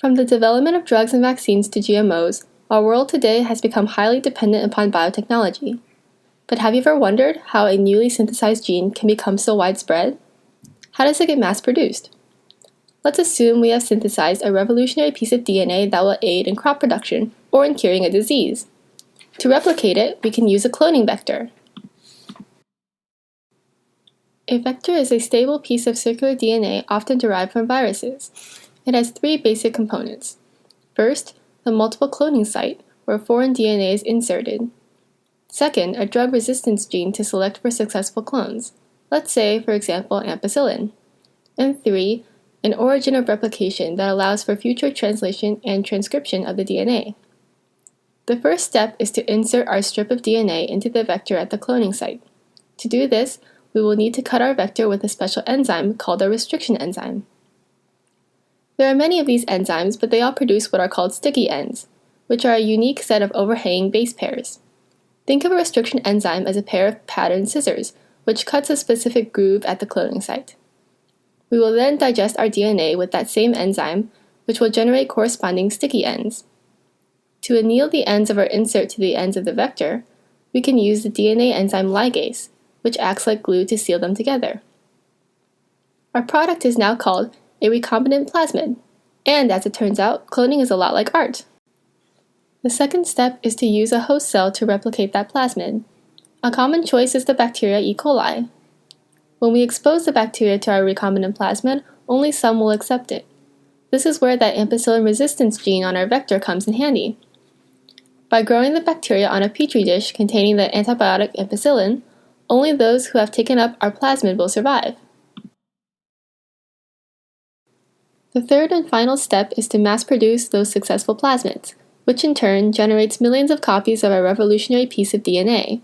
From the development of drugs and vaccines to GMOs, our world today has become highly dependent upon biotechnology. But have you ever wondered how a newly synthesized gene can become so widespread? How does it get mass-produced? Let's assume we have synthesized a revolutionary piece of DNA that will aid in crop production or in curing a disease. To replicate it, we can use a cloning vector. A vector is a stable piece of circular DNA often derived from viruses. It has three basic components. First, the multiple cloning site, where foreign DNA is inserted. Second, a drug resistance gene to select for successful clones. Let's say, for example, ampicillin. And three, an origin of replication that allows for future translation and transcription of the DNA. The first step is to insert our strip of DNA into the vector at the cloning site. To do this, we will need to cut our vector with a special enzyme called a restriction enzyme. There are many of these enzymes, but they all produce what are called sticky ends, which are a unique set of overhanging base pairs. Think of a restriction enzyme as a pair of patterned scissors, which cuts a specific groove at the cloning site. We will then digest our DNA with that same enzyme, which will generate corresponding sticky ends. To anneal the ends of our insert to the ends of the vector, we can use the DNA enzyme ligase, which acts like glue to seal them together. Our product is now called a recombinant plasmid, and as it turns out, cloning is a lot like art. The second step is to use a host cell to replicate that plasmid. A common choice is the bacteria E. coli. When we expose the bacteria to our recombinant plasmid, only some will accept it. This is where that ampicillin resistance gene on our vector comes in handy. By growing the bacteria on a petri dish containing the antibiotic ampicillin, only those who have taken up our plasmid will survive. The third and final step is to mass produce those successful plasmids, which in turn generates millions of copies of our revolutionary piece of DNA.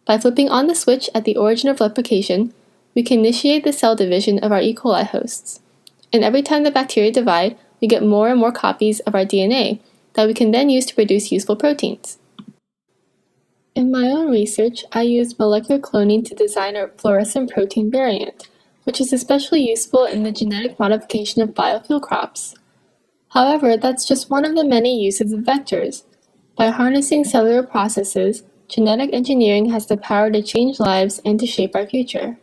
By flipping on the switch at the origin of replication, we can initiate the cell division of our E. coli hosts. And every time the bacteria divide, we get more and more copies of our DNA that we can then use to produce useful proteins. In my own research, I used molecular cloning to design a fluorescent protein variant, which is especially useful in the genetic modification of biofuel crops. However, that's just one of the many uses of vectors. By harnessing cellular processes, genetic engineering has the power to change lives and to shape our future.